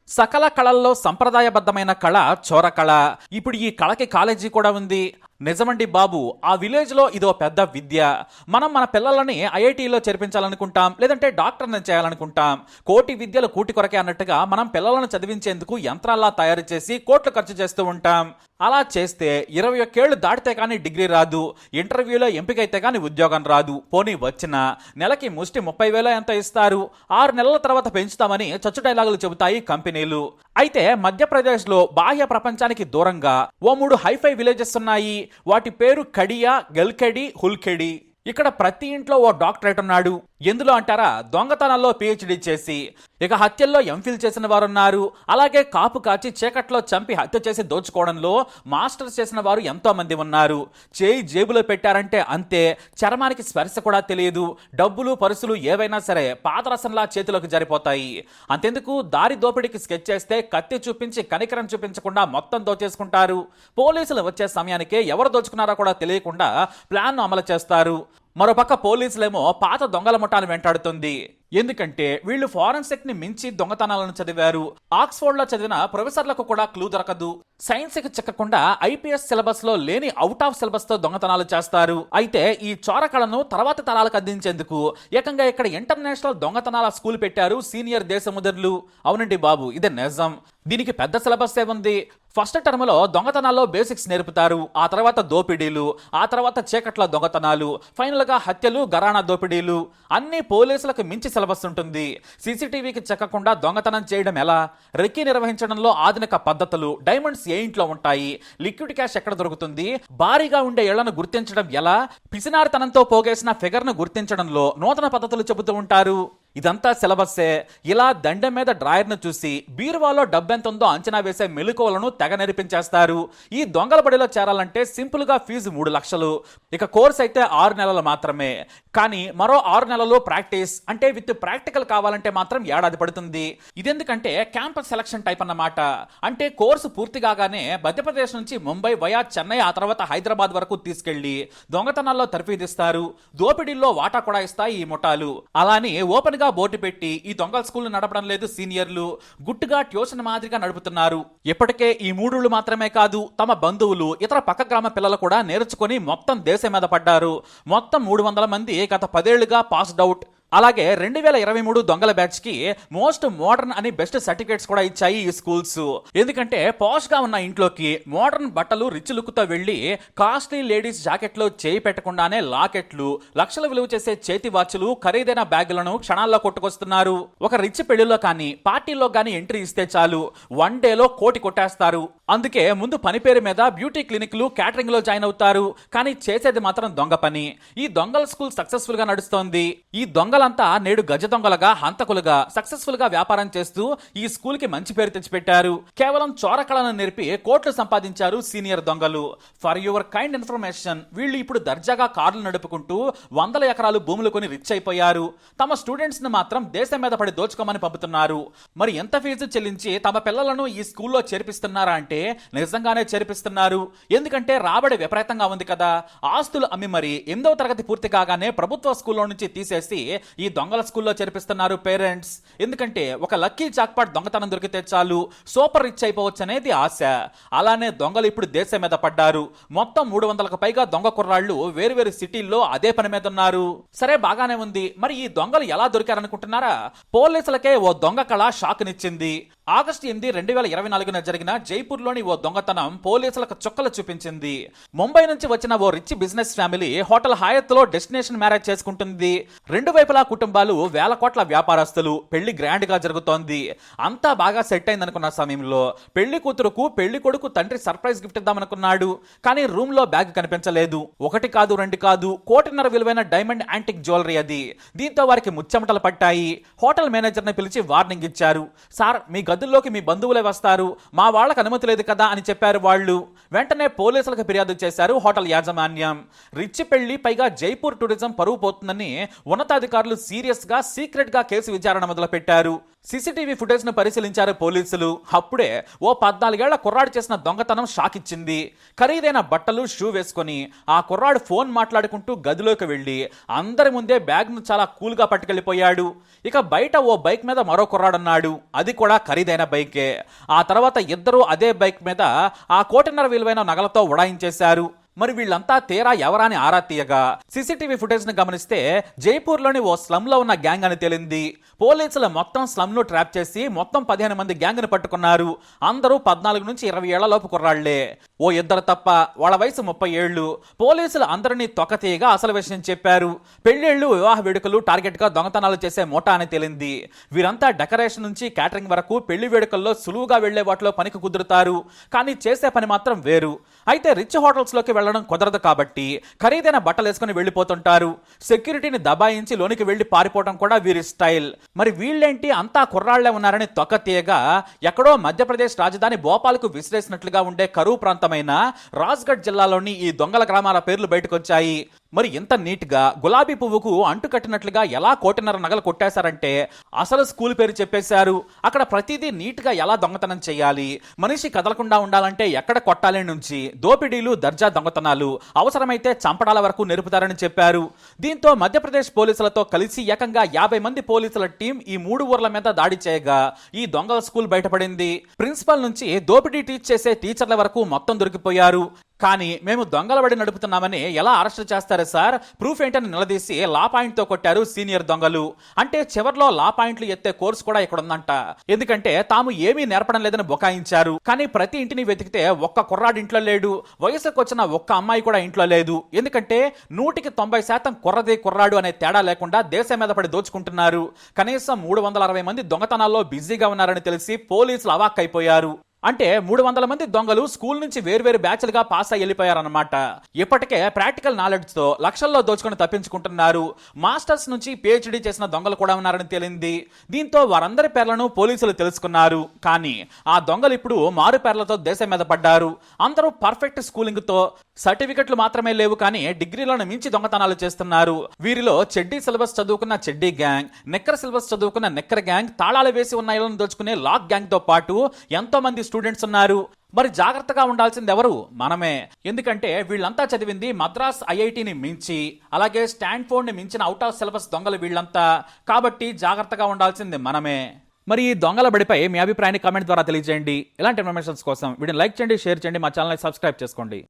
సకల కళల్లో సంప్రదాయబద్ధమైన కళ చోరకళ. ఇప్పుడు ఈ కళకి కాలేజీ కూడా ఉంది. నిజమండి బాబు, ఆ విలేజ్ లో ఇదో పెద్ద విద్య. మనం మన పిల్లలని ఐఐటీలో చేర్పించాలనుకుంటాం, లేదంటే డాక్టర్ని చేయాలనుకుంటాం. కోటి విద్యలు కూటి కొరకే అన్నట్టుగా మనం పిల్లలను చదివించేందుకు యంత్రాల్లా తయారు చేసి కోట్లు ఖర్చు చేస్తూ ఉంటాం. అలా చేస్తే 21 ఏళ్లు దాటితే కానీ డిగ్రీ రాదు, ఇంటర్వ్యూలో ఎంపికైతే కానీ ఉద్యోగం రాదు. పోనీ వచ్చినా నెలకి ముష్టి 30,000 ఎంత ఇస్తారు, 6 నెలల తర్వాత పెంచుతామని చచ్చు డైలాగులు చెబుతాయి కంపెనీలు. అయితే మధ్యప్రదేశ్లో బాహ్య ప్రపంచానికి దూరంగా ఓ 3 హైఫై విలేజెస్ ఉన్నాయి. వాటి పేరు కడియా, గల్కెడి, హుల్కెడి. ఇక్కడ ప్రతి ఇంట్లో ఓ డాక్టరేట్ ఉన్నాడు. ఎందులో అంటారా? దొంగతనాల్లో పిహెచ్డి చేసి. ఇక హత్యల్లో ఎంఫిల్ చేసిన వారు ఉన్నారు. అలాగే కాపు కాచి చీకట్లో చంపి హత్య చేసి దోచుకోవడంలో మాస్టర్స్ చేసిన వారు ఎంతో మంది ఉన్నారు. చేయి జేబులో పెట్టారంటే అంతే, చర్మానికి స్పర్శ కూడా తెలియదు. డబ్బులు పరుసులు ఏవైనా సరే పాదరసంలా చేతిలోకి జారిపోతాయి. అంతెందుకు, దారి దోపిడీకి స్కెచ్ చేస్తే కత్తి చూపించి కనికరం చూపించకుండా మొత్తం దోచేసుకుంటారు. పోలీసులు వచ్చే సమయానికే ఎవరు దోచుకున్నారో కూడా తెలియకుండా ప్లాన్ అమలు చేస్తారు. మరోపక్క పోలీసులేమో పాత దొంగల ముఠాను వెంటాడుతుంది. ఎందుకంటే వీళ్ళు ఫారెన్సిక్ ని మించి దొంగతనాలను చదివారు. ఆక్స్ఫోర్డ్ లో చదివిన ప్రొఫెసర్లకు కూడా క్లూ దొరకదు. సైన్స్ కి చిక్కకుండా ఐపీఎస్ సిలబస్ లో లేని అవుట్ ఆఫ్ సిలబస్ తో దొంగతనాలు చేస్తారు. అయితే ఈ చోరకళను తర్వాత తరాలకు అందించేందుకు ఏకంగా ఇక్కడ ఇంటర్నేషనల్ దొంగతనాల స్కూల్ పెట్టారు సీనియర్ దేశముద్రులు. అవునండి బాబు, ఇదే నిజం. దీనికి పెద్ద సిలబస్ ఉంది. ఫస్ట్ టర్మ్ లో దొంగతనాల్లో బేసిక్స్ నేర్పుతారు. ఆ తర్వాత దోపిడీలు, ఆ తర్వాత చీకట్ల దొంగతనాలు, ఫైనల్ గా హత్యలు, గరాణా దోపిడీలు. అన్ని పోలీసులకు మించి సిలబస్ ఉంటుంది. సీసీటీవీకి చెక్కకుండా దొంగతనం చేయడం ఎలా, రెక్కీ నిర్వహించడంలో ఆధునిక పద్ధతులు, డైమండ్స్ ఏ ఇంట్లో ఉంటాయి, లిక్విడ్ క్యాష్ ఎక్కడ దొరుకుతుంది, భారీగా ఉండే ఇళ్లను గుర్తించడం ఎలా, పిసినారితనంతో పోగేసిన ఫిగర్ ను గుర్తించడంలో నూతన పద్ధతులు చెబుతూ ఉంటారు. ఇదంతా సిలబస్సే. ఇలా దండెం మీద డ్రాయర్ను చూసి బీరువాలో డబ్బెంత ఉందో అంచనా వేసే మెలకువలను తెగ నేర్పించేస్తారు. ఈ దొంగల బడిలో చేరాలంటే సింపుల్ గా ఫీజు 3 లక్షలు. ఇక కోర్స్ అయితే 6 నెలలు మాత్రమే. కానీ మరో 6 నెలలు ప్రాక్టీస్, అంటే విత్ ప్రాక్టికల్ కావాలంటే మాత్రం ఏడాది పడుతుంది. ఇదెందుకంటే క్యాంపస్ సెలక్షన్ టైప్ అన్నమాట. అంటే కోర్సు పూర్తి కాగానే మధ్యప్రదేశ్ నుంచి ముంబై వయా చెన్నై, ఆ తర్వాత హైదరాబాద్ వరకు తీసుకెళ్లి దొంగతనాల్లో తర్ఫీదిస్తారు. దోపిడీల్లో వాటా కూడా ఇస్తాయి ఈ ముఠాలు. అలాని ఓపెన్ గా బోర్డు పెట్టి ఈ దొంగల స్కూల్ నడపడం లేదు సీనియర్లు, గుట్టుగా ట్యూషన్ మాదిరిగా నడుపుతున్నారు. ఇప్పటికే ఈ 3 మాత్రమే కాదు, తమ బంధువులు, ఇతర పక్క గ్రామ పిల్లలు కూడా నేర్చుకుని మొత్తం దేశం మీద పడ్డారు. మొత్తం 300 మంది గత 10 ఏళ్లుగా పాస్డ్ అవుట్. అలాగే 2023 దొంగల బ్యాచ్ కి మోస్ట్ మోడర్న్ అని బెస్ట్ సర్టిఫికేట్స్ కూడా ఇచ్చాయి ఈ స్కూల్స్. ఎందుకంటే పాష్ గా ఉన్న ఇంట్లోకి మోడర్న్ బట్టలు రిచ్ లుక్ తో వెళ్లి కాస్ట్లీ లేడీస్ జాకెట్లో చేయి పెట్టకుండానే లాకెట్లు, లక్షలు విలువ చేసే చేతి వాచ్లు, ఖరీదైన బ్యాగులను క్షణాల్లో కొట్టుకొస్తున్నారు. ఒక రిచ్ పెళ్లిలో కానీ పార్టీలో కానీ ఎంట్రీ ఇస్తే చాలు, 1 డేలో కోటి కొట్టేస్తారు. అందుకే ముందు పని పేరు మీద బ్యూటీ క్లినిక్లు, క్యాటరింగ్ లో జాయిన్ అవుతారు. కానీ చేసేది మాత్రం దొంగ పని. ఈ దొంగల స్కూల్ సక్సెస్ఫుల్ గా నడుస్తోంది. ఈ దొంగలంతా నేడు గజ దొంగలుగా, హంతకులుగా సక్సెస్ఫుల్ గా వ్యాపారం చేస్తూ ఈ స్కూల్ కి మంచి పేరు తెచ్చిపెట్టారు. కేవలం చోరకళను నేర్పి కోట్లు సంపాదించారు సీనియర్ దొంగలు. ఫర్ యువర్ కైండ్ ఇన్ఫర్మేషన్, వీళ్ళు ఇప్పుడు దర్జాగా కార్లు నడుపుకుంటూ 100 ఎకరాలు భూములు కొని రిచ్ అయిపోయారు. తమ స్టూడెంట్స్ ని మాత్రం దేశం మీద పడి దోచుకోమని పంపుతున్నారు. మరి ఎంత ఫీజు చెల్లించి తమ పిల్లలను ఈ స్కూల్లో చేర్పిస్తున్నారా అంటే నిజంగానే చేర్పిస్తున్నారు. ఎందుకంటే రాబడి విపరీతంగా ఉంది కదా. ఆస్తులు అమ్మి మరి 8వ తరగతి పూర్తి కాగానే ప్రభుత్వ స్కూల్లో నుంచి తీసేసి ఈ దొంగల స్కూల్లో చేర్పిస్తున్నారు పేరెంట్స్. ఎందుకంటే ఒక లక్కీ జాక్పాట్ దొంగతనం దొరికితే చాలు సూపర్ రిచ్ అయిపోవచ్చు అనేది ఆశ. అలానే దొంగలు ఇప్పుడు దేశం మీద పడ్డారు. మొత్తం 300కు పైగా దొంగ కుర్రాళ్ళు వేరువేరు సిటీల్లో అదే పని మీద ఉన్నారు. సరే, బాగానే ఉంది. మరి ఈ దొంగలు ఎలా దొరికారనుకుంటున్నారా? పోలీసులకే ఓ దొంగ కళ షాక్నిచ్చింది. ఆగస్టు 8, 2024 జరిగిన జైపూర్లోని ఓ దొంగతనం పోలీసులకు చుక్కలు చూపించింది. ముంబై నుంచి వచ్చిన ఓ rich business family hotel Hyatt లో డెస్టినేషన్ మ్యారేజ్ చేసుకుంటుంది. 2 వైపులా కుటుంబాలు, వేల కోట్ల వ్యాపారస్తులు. పెళ్లి గ్రాండ్ గా జరుగుతోంది. అంతా బాగా సెట్ అయిందనుకున్న సమయంలో పెళ్లి కూతురుకు పెళ్లి కొడుకు తండ్రి సర్ప్రైజ్ గిఫ్ట్ ఇద్దామనుకున్నాడు. కానీ రూమ్ లో బ్యాగ్ కనిపించలేదు. 1 కాదు 2 కాదు, 1.5 కోటి విలువైన డైమండ్ యాంటిక్ జ్యువెలరీ అది. దీంతో వారికి ముచ్చెమటలు పట్టాయి. హోటల్ మేనేజర్ ని పిలిచి వార్నింగ్ ఇచ్చారు. సార్, మీ గదుల్లోకి మీ బంధువులే వస్తారు, మా వాళ్ళకి అనుమతి లేదు కదా అని చెప్పారు వాళ్ళు. వెంటనే పోలీసులకు ఫిర్యాదు చేశారు హోటల్ యాజమాన్యం. రిచ్ పెళ్లి, పైగా జైపూర్ టూరిజం పరువు పోతుందని ఉన్నతాధికారులు సీరియస్ గా సీక్రెట్ గా కేసు విచారణ మొదలు పెట్టారు. సీసీటీవీ ఫుటేజ్ ను పరిశీలించారు పోలీసులు. అప్పుడే ఓ 14 ఏళ్ల కుర్రాడు చేసిన దొంగతనం షాక్ ఇచ్చింది. ఖరీదైన బట్టలు, షూ వేసుకొని ఆ కుర్రాడు ఫోన్ మాట్లాడుకుంటూ గదిలోకి వెళ్లి అందరి ముందే బ్యాగ్ ను చాలా కూల్ గా పట్టుకెళ్లిపోయాడు. ఇక బయట ఓ బైక్ మీద మరో కుర్రాడున్నాడు, అది కూడా ఖరీదైన బైకే. ఆ తర్వాత ఇద్దరు అదే బైక్ మీద ఆ 1.5 విలువైన నగలతో ఉడాయించేశారు. మరి వీళ్ళంతా తీరా ఎవరా అని ఆరా తీయగా సీసీటీవీ ఫుటేజ్ ను గమనిస్తే జైపూర్లోని ఓ స్లమ్ లో ఉన్న గ్యాంగ్ అని తేలింది. పోలీసులు మొత్తం స్లమ్ ను ట్రాప్ చేసి మొత్తం 15 మంది గ్యాంగ్ ను పట్టుకున్నారు. అందరూ 14 నుంచి 20 ఏళ్ల లోపు కుర్రాళ్లే. ఓ ఇద్దరు తప్ప వాళ్ళ వయసు 30 ఏళ్లు. పోలీసులు అందరినీ తొక్కతీయగా అసలు విషయం చెప్పారు. పెళ్లిళ్లు, వివాహ వేడుకలు టార్గెట్ గా దొంగతనాలు చేసే మోటా అని తేలింది. వీరంతా డెకరేషన్ నుంచి క్యాటరింగ్ వరకు పెళ్లి వేడుకల్లో సులువుగా వెళ్లే వాటిలో పనికి కుదురుతారు, కానీ చేసే పని మాత్రం వేరు. అయితే రిచ్ హోటల్స్ లోకి వెళ్ళడం కుదరదు కాబట్టి ఖరీదైన బట్టలు వేసుకుని వెళ్లిపోతుంటారు. సెక్యూరిటీని దబాయించి లోనికి వెళ్లి పారిపోవడం కూడా వీరి స్టైల్. మరి వీళ్ళేంటి అంతా కుర్రాళ్లే ఉన్నారని తొక్కతీయగా ఎక్కడో మధ్యప్రదేశ్ రాజధాని భోపాల్కు విసిరేసినట్లుగా ఉండే కరువు ప్రాంతమైన రాజ్గఢ్ జిల్లాలోని ఈ దొంగల గ్రామాల పేర్లు బయటకొచ్చాయి. మరి ఇంత నీట్ గా గులాబీ పువ్వుకు అంటు కట్టినట్లుగా ఎలా 1.5 నగలు కొట్టేశారంటే అసలు స్కూల్ పేరు చెప్పేశారు. అక్కడ ప్రతిదీ నీట్ గా ఎలా దొంగతనం చేయాలి, మనిషి కదలకుండా ఉండాలంటే ఎక్కడ కొట్టాలి నుంచి దోపిడీలు, దర్జా దొంగతనాలు, అవసరమైతే చంపడాల వరకు నేర్పుతారని చెప్పారు. దీంతో మధ్యప్రదేశ్ పోలీసులతో కలిసి ఏకంగా 50 మంది పోలీసుల టీం ఈ 3 ఊర్ల మీద దాడి చేయగా ఈ దొంగల స్కూల్ బయటపడింది. ప్రిన్సిపల్ నుంచి దోపిడీ టీచ్ చేసే టీచర్ల వరకు మొత్తం దొరికిపోయారు. కానీ మేము దొంగల బడి నడుపుతున్నామని ఎలా అరెస్ట్ చేస్తారు సార్, ప్రూఫ్ ఏంటని నిలదీసి లా పాయింట్ తో కొట్టారు సీనియర్ దొంగలు. అంటే చివర్లో లా పాయింట్లు ఎత్తే కోర్సు కూడా ఇక్కడ ఉందంట. ఎందుకంటే తాము ఏమీ నేర్పడం లేదని బొకాయించారు. కానీ ప్రతి ఇంటిని వెతికితే ఒక్క కుర్రాడు ఇంట్లో లేడు, వయసుకు వచ్చిన ఒక్క అమ్మాయి కూడా ఇంట్లో లేదు. ఎందుకంటే 100% కుర్రదే కుర్రాడు అనే తేడా లేకుండా దేశం మీద పడి దోచుకుంటున్నారు. కనీసం 360 మంది దొంగతనాల్లో బిజీగా ఉన్నారని తెలిసి పోలీసులు అవాక్కైపోయారు. అంటే 300 మంది దొంగలు స్కూల్ నుంచి వేర్వేరు బ్యాచ్లుగా పాస్ అయ్యి వెళ్ళిపోయారన్నమాట. ఇప్పటికే ప్రాక్టికల్ నాలెడ్జ్ తో లక్షల్లో దోచుకొని తప్పించుకుంటున్నారు. మాస్టర్స్ నుంచి PhD చేసిన దొంగలు కూడా ఉన్నారని తేలింది. దీంతో వారందరి పేర్లను పోలీసులు తెలుసుకున్నారు. కానీ ఆ దొంగలు ఇప్పుడు మారు పేర్లతో దేశం మీద పడ్డారు. అందరూ పర్ఫెక్ట్ స్కూలింగ్ తో, సర్టిఫికెట్లు మాత్రమే లేవు కానీ డిగ్రీలను మించి దొంగతనాలు చేస్తున్నారు. వీరిలో చెడ్డీ సిలబస్ చదువుకున్న చెడ్డీ గ్యాంగ్, నెక్కర్ సిలబస్ చదువుకున్న నెక్కర్ గ్యాంగ్, తాళాలు వేసి ఉన్న ఇళ్లను దోచుకునే లాక్ గ్యాంగ్ తో పాటు ఎంతో మంది స్టూడెంట్స్ ఉన్నారు. మరి జాగ్రత్తగా ఉండాల్సింది ఎవరు? మనమే. ఎందుకంటే వీళ్ళంతా చదివింది మద్రాస్ ఐఐటిని మించి, అలాగే స్టాన్ఫోర్డ్ ని మించిన అవుట్ ఆఫ్ సిలబస్ దొంగలు వీళ్ళంతా. కాబట్టి జాగ్రత్తగా ఉండాల్సింది మనమే. మరి ఈ దొంగల బడిపై మీ అభిప్రాయాన్ని కామెంట్ ద్వారా తెలియజేయండి. ఇలాంటి ఇన్ఫర్మేషన్స్ కోసం వీడియోని లైక్ చేయండి, షేర్ చేయండి, మా ఛానల్ని సబ్స్క్రైబ్ చేసుకోండి.